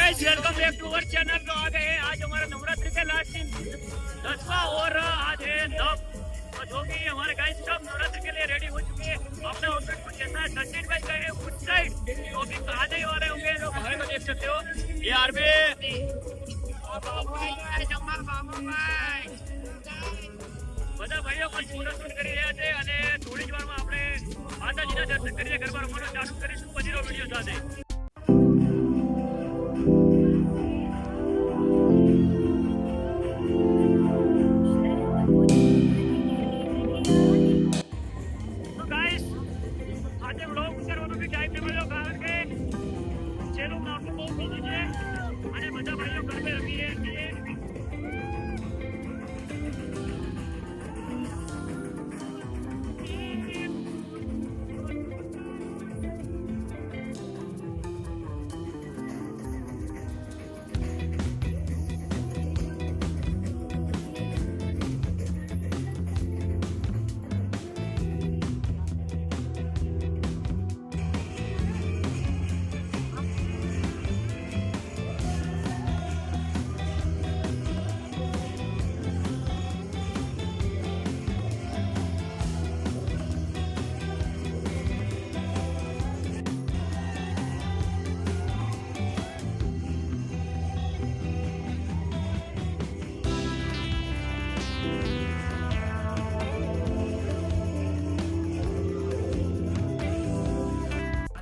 Guys welcome back to our channel. तो आ गए हैं आज हमारा नवरात्रि के लास्ट दिन 10वां और आज है 9। तो जो भी हमारे गाइस सब नवरात्रि के लिए रेडी हो चुके हैं। अपने आउटफिट कुछ ऐसा है। सचिन भाई गए हैं उस साइड, तो भी आधे ही वाले होंगे। जो भाई को देख सकते हो ये आरबी બધા ભાઈઓ પણ ફોટો શૂટ કરી રહ્યા છે અને થોડી જ વારમાં આપણે માતાજીના દર્શન કરીને ગરબા રમવાનું ચાલુ કરીશું પછીનો વિડીયો સાથે। તો ગાઈસ આજે વ્લોગ ઉતારવાનો બી ટાઈમ ન મળ્યો કારણ કે છેલ્લું નાટક બહુ બીજી છે અને બધા ભાઈઓ ગરબે રમી રહ્યા છીએ।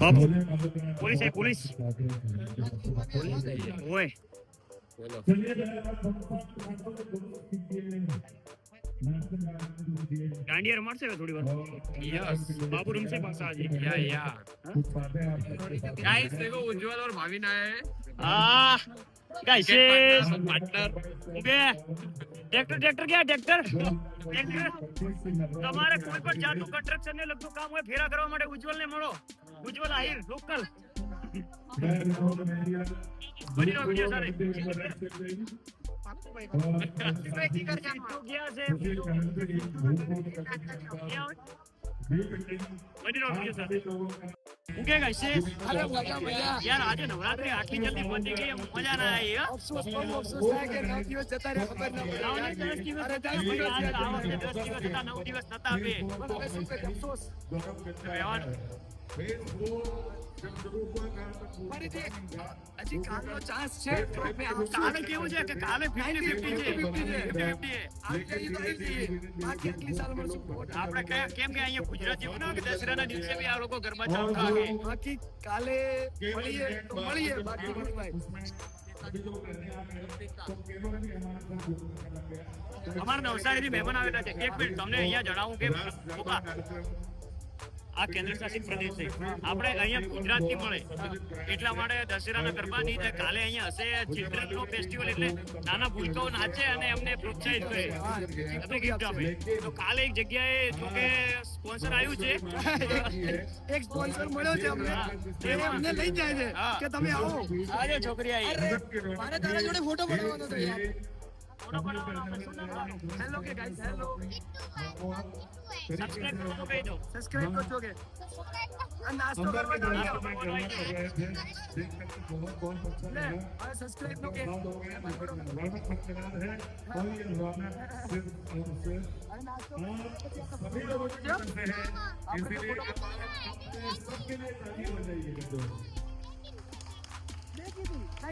बाबू पुलिस है पुलिस ओए डांडिया रमाड़ से थोड़ी बार यस बाबू रूम से पास आज या गाइस देखो उज्जवल और भाविन आए हैं गाइस पार्टनर ओके ट्रैक्टर क्या ट्रैक्टर તમારે કોઈ પણ જાતનું કન્સ્ટ્રક્શન ને લગતું કામ હોય ફેરા કરવા માટે ઉજ્જવલ ને મળો। ઉજ્જવલ આહિર લોકલ બનીનો વિડિયો સારે ગયા છે બનીનો વિડિયો સારે ઓકે ગાઈસ અરે મજા યાર આજે નવરાત્રી આટલી જલ્દી પતી ગઈ મજા ના આવી। અફસોસ થાય કે 9 દિવસ જતા રહ્યા ખબર ન પડી। 10 દિવસ અરે 10 દિવસ જતા 9 દિવસ નતા બે અફસોસ હજી કાલનો ચાન્સ છે। કાલે કેવું છે કે કાલે 50-50 છે આપણે કેમ કે અહીંયા ગુજરાતી બનાવો કે દશેરાના દિવસે બી આ લોકો ગરબા ચાલુ કરે બાકી કાલે મળીએ તો મળીએ બાકી ભાઈ અમારા નવસારીથી મહેમાન આવેલા છે। એક મિનિટ તમને અહીંયા જણાવું કે આ કેન્દ્ર શાસિત પ્રદેશ છે આપણે અહીંયા ગુજરાતથી મળે એટલા માટે દશેરાના ગરબાની કાલે અહીંયા હશે ચિલ્ડ્રનનો ફેસ્ટિવલ એટલે નાના ભૂલકાઓ નાચે અને એમને પ્રોત્સાહિત કરે આપણે ગિફ્ટ આપે। તો કાલે એક જગ્યાએ જો કે સ્પોન્સર આવ્યું છે એક સ્પોન્સર મળ્યો છે અમને એ અમને લઈ જાય છે કે તમે આવો આજે છોકરી આવી મારે તારા જોડે ફોટો પડાવવાનો છે યાર ફોટો પડાવવાનો હેલો કે ગાઈસ હેલો સબસ્ક્રાઇબ કરજો કહી દો સબસ્ક્રાઇબ કરજો કે આ નાસ્તો કરવા જાઓ લે આ સબસ્ક્રાઇબ નો કે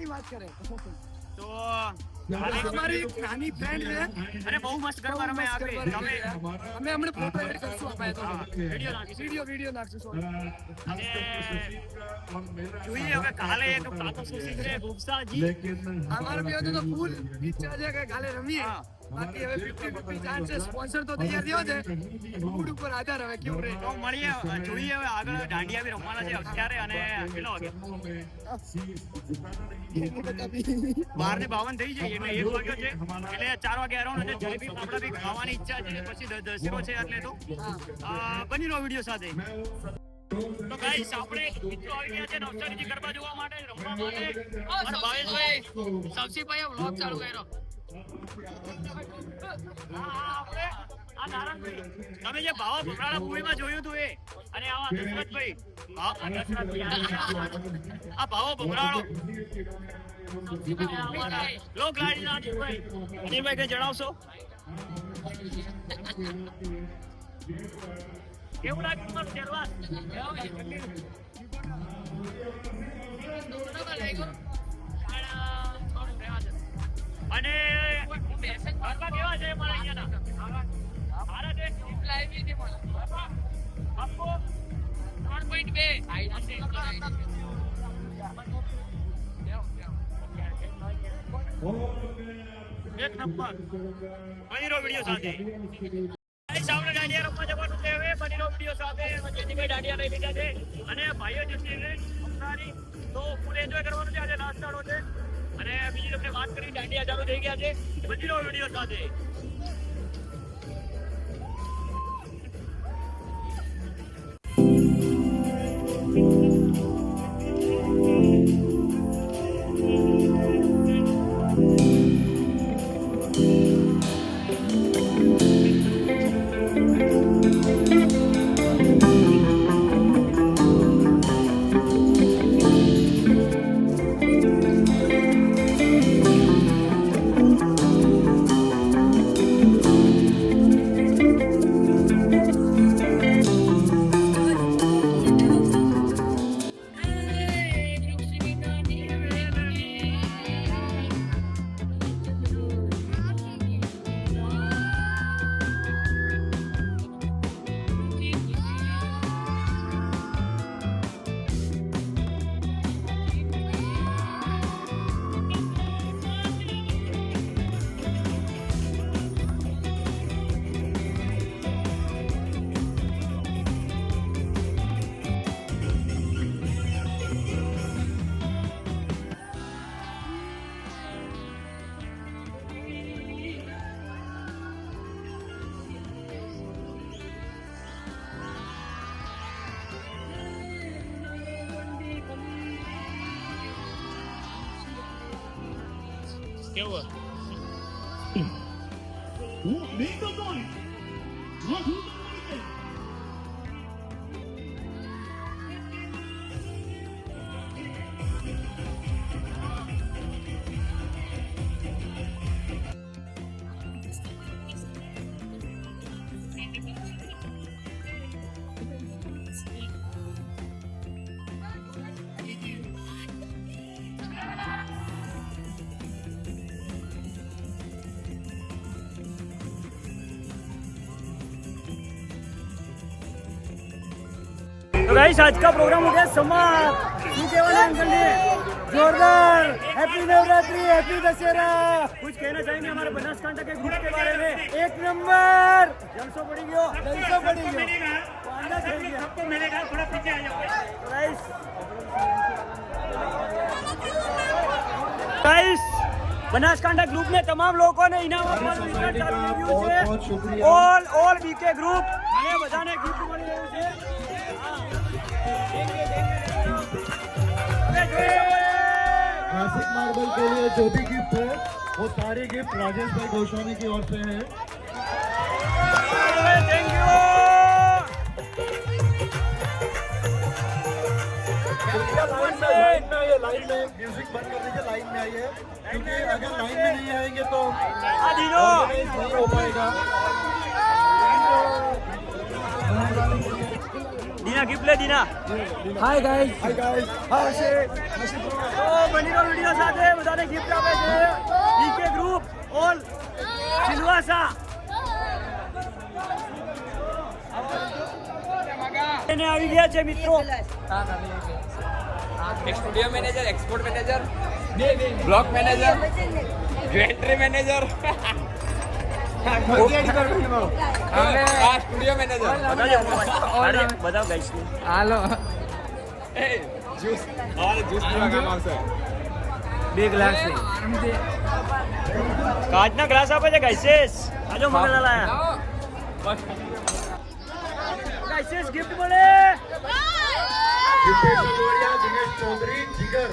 વાત કરે તો हमारी नानी फ्रेंड है अरे बहुत मस्त गरबा रमे आगे તમે અમે હમણે ફોટો એડ કરશું આપણે તો વિડિયો નાખશું અને જોઈએ હવે કાલે એક કાકો સોસી છે ગુપ્તાજી અમાર બે તો ફૂલ ઈચ્છા છે કે કાલે રમીએ બાકી હવે 50-50 ચાન્સ છે સ્પોન્સર તો તૈયાર થયો છે મૂડ ઉપર આધાર હવે કેવું રહે તો મળીએ જોઈએ હવે આગળ દાંડિયા બી રમવાના છે અત્યારે અને કેટલો વાગે 12:52 થઈ જાય એટલે 1 વાગ્યો છે એટલે 4 વાગે અરાઉન્ડ અને જલેબી આપડા બી ખાવાની ઈચ્છા છે પછી દશેરો છે એટલે તો બની રો વિડિયો સાથે। તો ગાઈસ આપણે મિત્રો આવી ગયા છે નવસારીથી ગરબા જોવા માટે રમવા માટે અને ભાવેશભાઈ સૌથી પહેલા વ્લોગ ચાલુ કર્યો આ નારાયણભાઈ તમે જે ભાવા ભમરાળા મૂવીમાં જોયું હતું એ અને આવા દશરથભાઈ આ ભાવો ભમરાળો લોક લાડીના અનિલભાઈ કઈ જણાવશો કેવું લાગ્યું તમારું શરૂઆત અને કેવા છે મારા અહીંયાના ભારત આપકો 3.2 એક નંબર બનીનો વિડિયો સાથે સામે દાંડિયા રમવા જવાનું છે હવે બનીનો વિડિયો સાથે જેથી દાંડિયા લઈ લીધા છે અને ભાઈઓ જે છે અમદારી તો ફૂલ એન્જોય કરવાનું છે આજે નાસ્તાનો છે અને બીજી તમને વાત કરી દાંડિયા ચાલુ થઈ ગયા છે બનીનો વિડિયો સાથે કેવું तो गाइस आज का प्रोग्राम हो गया समाप्त શું કહેવાના અંકલ ને जोरदार हैप्पी नवरात्रि हैप्पी दशहरा कुछ कहना चाहेंगे हमारे बनासकांठा के ग्रुप के बारे में एक नंबर जलसो पड़ी गयो अंदर चल गया सबको मिलेगा थोड़ा पीछे आ जाओ गाइस बनासकांठा ग्रुप ने तमाम लोगों ने इनाम આપવાનું વિચાર ચાલુ કર્યું છે ઓલ બીકે ગ્રુપ અને બધાને ગિફ્ટ મળી રહ્યું છે क्लासिक मार्बल के लिए जो भी गिफ्ट है वो सारे गिफ्ट राजेश भाई गोस्वामी की ओर से है। Thank you. लाइन में म्यूजिक बंद कर दीजिए, लाइन में आइए क्योंकि अगर लाइन में नहीं आएंगे तो नहीं हो पाएगा। दीना गिफ्ट ले दीना। हाय गाइस તો બનીનો વિડિયો સાથે બધાને ગિફ્ટ આપે છે બીકે ગ્રુપ ઓલ સિલવાસા એને આવી ગયા છે મિત્રો એક studio manager export manager block manager jewellery manager આ સ્ટુડિયો મેનેજર બધા ગાઈસ હાલો એ જ્યુસ और જ્યુસ પીવા કામ આવશે બે ગ્લાસ કાચના ગ્લાસ આપે છે ગાઈસ આજો મગલા લાયા ગાઈસ ગિફ્ટ મળે गिफ्टेश अगोरिया, दिनेश चौधरी, जिगर,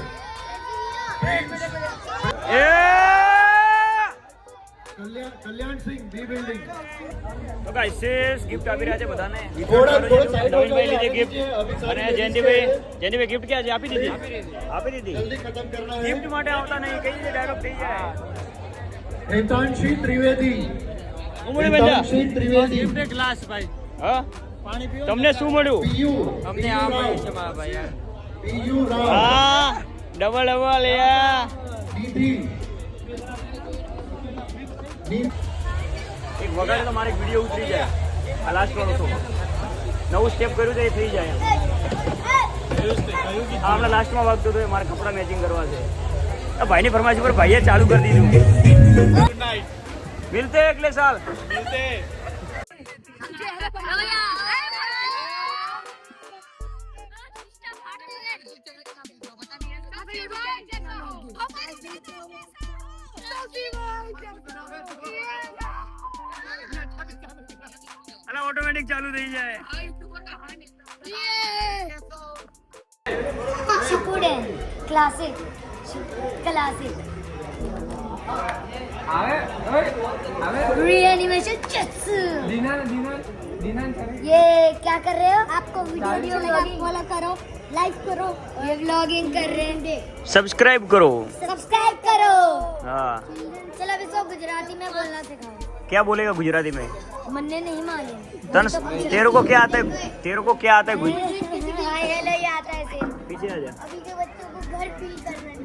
એ કલ્યાણ સિંહ બી બિલ્ડિંગ તો ગાઈસ ગિફ્ટ આપી રહ્યા છે બધાને થોડા સાઈડ નવીનભાઈ લીધી ગિફ્ટ અને જયંતિભાઈ ગિફ્ટ ક્યાં છે? આપી દીધી જલ્દી ખતમ કરના है ગિફ્ટ માટે આવતા નહીં, કઈ રીતે ડાયરેક્ટ થઈ જાય. હેતાંશી ત્રિવેદી ઉમળી બેટા હેતાંશી ત્રિવેદી ગ્લાસ ભાઈ. હા તમને શું મળ્યું? પીયુ અમને આ મળ્યું છે મારા ભાઈ યાર. પીયુ રાવ હા ડબલ યા દીદી એક વગાડે તો મારે વિડીયો ઉતરી જાય. આ લાસ્ટ વાળો શો નવું સ્ટેપ કર્યું તો એ થઈ જાય. હા હમણાં લાસ્ટમાં વાગતો હતો, મારે કપડાં મેચિંગ કરવા છે. આ ભાઈની ફરમાઈશ પર ભાઈએ ચાલુ કરી દીધું. મિલતે અગલે સાલ મિલતે. અલા ઓટોમેટિક ચાલુ થઈ જાય. Shippuden classic reanimation Jetsu. ये क्या कर रहे हो? आपको वीडियो फॉलो करो, लाइक करो, ये व्लॉगिंग कर रहे हैं. સબસ્ક્રાઇબ કરો. सब्सक्राइब करो. हाँ चलो अभी इसको गुजराती में बोलना सिखाओ. क्या बोलेगा गुजराती में? मन्ने नहीं मालूम. तन तेरे को क्या आता है? तेरे को क्या आता है? हाय हेलो ये आता है सिर्फ. पीछे आ जा. अभी के बच्चों को घर फील कर रहे हैं.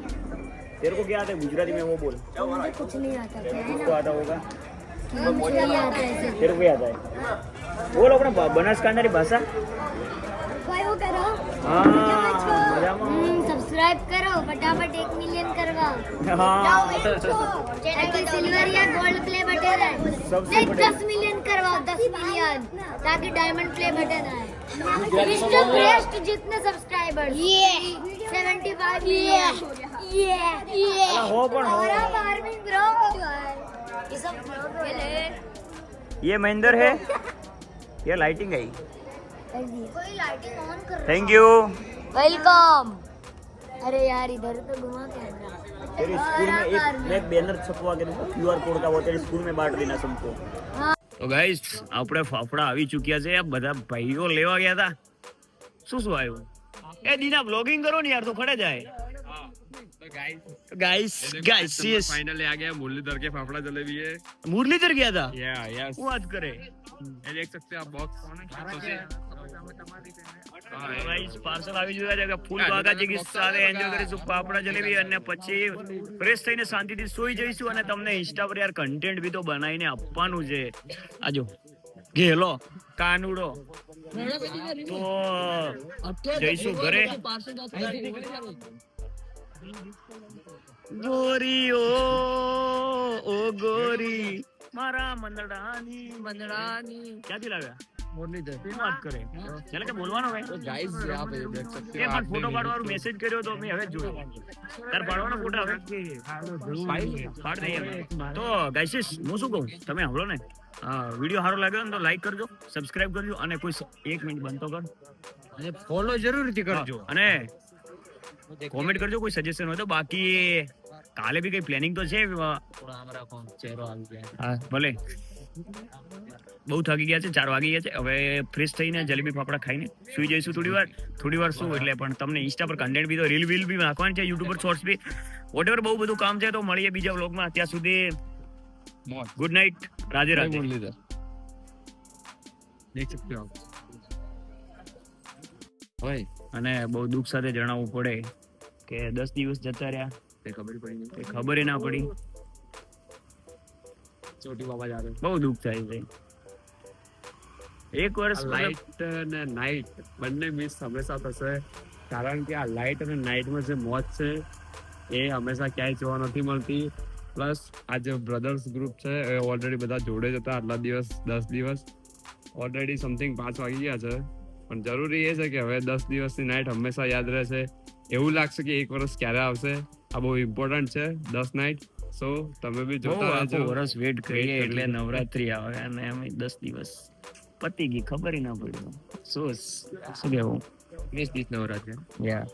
तेरे को क्या आता है गुजराती में वो बोल. मुझे कुछ नहीं आता. क्या है किसको आता होगा? ना मुझे नहीं आता है सिर्फ. तेरे को क्या आता है? बोल अपना बनासकांठानी भाषा. भाई वो करो. हाँ मजाમાં. सब्सक्राइब करो फटाफट 1 मिलियन करवाओ. हाँ ताकि सिल्वर या गोल्ड प्ले बटन आए. नहीं 10 मिलियन करवाओ 10 मिलियन ताकि डायमंड प्ले बटन आए. मिस्टर बेस्ट जितने सब्सक्राइबर्स ये 75 मिलियन ये हो पण हो. फार्मिंग ब्रो ये सब ये महेंद्र है. ये लाइटिंग है. कोई लाइटिंग ऑन कर. Thank you. वेलकम. अरे यार इधर तो घुमा कैमरा. तेरे स्कूल में एक बैनर छपवा के QR कोड का वो तेरे स्कूल में बांट देना सबको. તો ગાઈસ આપણે ફાફડા આવી ચૂક્યા છે. બધા ભાઈઓ લેવા ગયા હતા. શું આવ્યું? એ દીના બ્લોગિંગ કરો ને યાર તો ખડે જાય. गाइस फाइनली आ गया मुरलीधर के फाफड़ा जलेबी है. मुरलीधर गया था. यस वो बात करे. ये देख सकते हैं आप बॉक्स. ગાઈસ પાર્સલ આવી જોયા છે. ફૂલ બાગાજી સાથે એન્જોય કરીશું ફાફડા જલેબી અને પછી ફ્રેશ થઈને શાંતિથી સૂઈ જઈશું અને તમને ઇન્સ્ટા પર યાર કન્ટેન્ટ બી તો બનાવીને આપવાનું છે. આજો ઘેલો કાનુડો તો જઈશું ઘરે. ગોરી ઓ ગોરી મારા મંદડાની ક્યાંથી લાવ્યા? મુરલીધર વાત કરે ચાલે કે બોલવાનો ભાઈ. गाइस यहाँ पे देख सकते એ પણ ફોટો પાડવાનો મેસેજ કર્યો તો મેં હવે જોયો. તાર પાડવાનો ફોટો હવે પાડ દઈએ. તો ગાઈસ હું શું કહું તમે સાંભળો ને. વિડીયો સારો લાગ્યો ને તો લાઈક કરજો, સબસ્ક્રાઇબ કરજો અને કોઈ 1 મિનિટ બંધ તો કર અને ફોલો જરૂરથી કરજો અને કોમેન્ટ કરજો કોઈ સજેશન હોય તો. બાકી કાલે બી કઈ પ્લાનિંગ તો છે. ભલે બહુ થાકી ગયા છે. 4 વાગી ગયા છે. હવે ફ્રેશ થઈને જલેબી ફાફડા ખાઈને સુઈ જઈશું થોડી વાર શું એટલે પણ તમને ઇન્સ્ટા પર કન્ટેન્ટ બી તો રીલ બી નાખવાની છે. યુટ્યુબ પર શોર્ટ્સ બી વોટેવર બહુ બધું કામ છે. તો મળીએ બીજા વ્લોગમાં. ત્યાં સુધી ગુડ નાઇટ. રાધે રાધે. मुरलीधर देख सकते हो आप. ओए અને બહુ દુઃખ સાથે જણાવવું પડે કે 10 દિવસ જતા રહ્યા તે ખબર પડી નહીં. એ ખબર ના પડી. छोटी बाबा जा रहे બહુ દુઃખ થાય છે. 1 વર્ષ લાઇટ અને નાઇટ બંને મિસ હંમેશા થશે કારણ કે આ લાઇટ અને નાઇટમાં જે મોજ છે એ હંમેશા ક્યાંય જોવા નથી મળતી. પ્લસ આ જે બ્રધર્સ ગ્રુપ છે એ ઓલરેડી બધા જોડે જ હતા આટલા દિવસ 10 દિવસ. ઓલરેડી સમથિંગ 5 વાગી ગયા છે પણ જરૂરી એ છે કે હવે 10 દિવસની નાઇટ હંમેશા યાદ રહેશે. એવું લાગશે કે 1 વર્ષ ક્યારે આવશે. આ બહુ ઇમ્પોર્ટન્ટ છે 10 નાઇટ. સો તમે બી જોતા રહેજો. વર્ષ વેટ કરીએ એટલે નવરાત્રી આવે અને એમ 10 દિવસ પતી ગઈ ખબર ના પડી. શું કેવું 20 દિવસ નવરાત્રી. યા